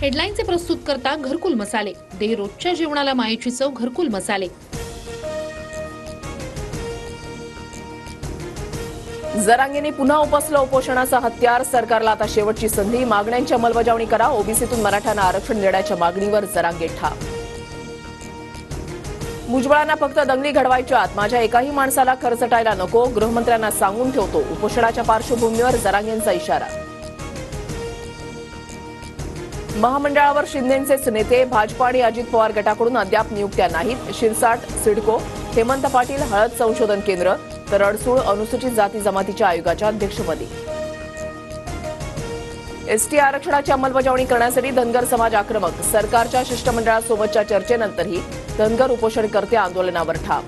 हेडलाईनचे प्रस्तुत करता घरकुल मसाले, दे रोजच्या जेवणाला मायेची चव घरकुल मसाले. जरांगेंनी पुन्हा उपसलं उपोषणाचं हत्यार. सरकारला आता शेवटची संधी. मागण्यांची अंमलबजावणी करा. ओबीसीतून मराठ्यांना आरक्षण देण्याच्या मागणीवर जरांगे ठाम. भुजबळांना फक्त दंगली घडवायच्यात, माझ्या एकाही माणसाला खरचटायला नको, गृहमंत्र्यांना सांगून ठेवतो. उपोषणाच्या पार्श्वभूमीवर जरांगेंचा इशारा. महामंडळावर शिंदेंचेच नेते. भाजपा आणि अजित पवार गटाकडून अद्याप नियुक्त्या नाहीत. शिरसाट, सिडको, हेमंत पाटील हळद संशोधन केंद्र, तर अडसूळ अनुसूचित जाती जमातीच्या आयोगाच्या अध्यक्षपदी. एसटी आरक्षणाची अंमलबजावणी करण्यासाठी धनगर समाज आक्रमक. सरकारच्या शिष्टमंडळासोबतच्या चर्चेनंतरही धनगर उपोषणकर्ते आंदोलनावर ठाम.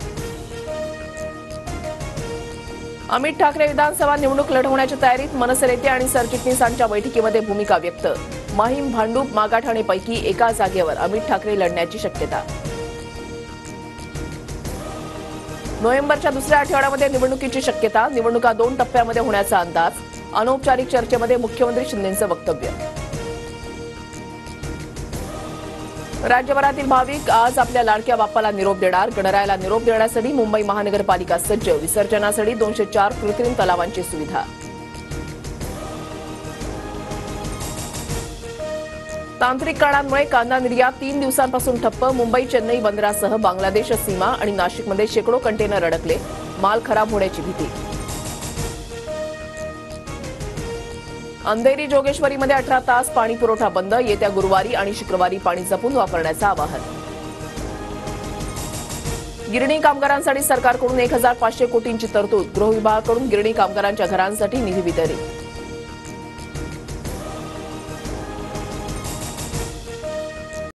अमित ठाकरे विधानसभा निवडणूक लढवण्याच्या तयारीत. मनसे नेते आणि सरचिटणीसांच्या बैठकीमध्ये भूमिका व्यक्त. माहीम, भांडूप, मागाठाणेपैकी एका जागेवर अमित ठाकरे लढण्याची शक्यता. नोव्हेंबरच्या दुसऱ्या आठवड्यामध्ये निवडणुकीची शक्यता. निवडणुका 2 टप्प्यामध्ये होण्याचा अंदाज. अनौपचारिक चर्चेमध्ये मुख्यमंत्री शिंदेंचं वक्तव्य. राज्यभरातील भाविक आज आपल्या लाडक्या बाप्पाला निरोप देणार. गणरायाला निरोप देण्यासाठी मुंबई महानगरपालिका सज्ज. विसर्जनासाठी 204 कृत्रिम तलावांची सुविधा. तांत्रिक कारणांमुळे कांदा निर्यात 3 दिवसांपासून ठप्प. मुंबई चेन्नई बंदरासह बांगलादेश सीमा आणि नाशिकमध्ये शेकडो कंटेनर अडकले. माल खराब होण्याची भीती. अंधेरी जोगेश्वरीमध्ये 18 तास पाणी पुरवठा बंद. येत्या गुरुवारी आणि शुक्रवारी पाणी जपून वापरण्याचं आवाहन. गिरणी कामगारांसाठी सरकारकडून 1500 कोटींची तरतूद. गृह विभागाकडून गिरणी कामगारांच्या घरांसाठी निधी वितरित.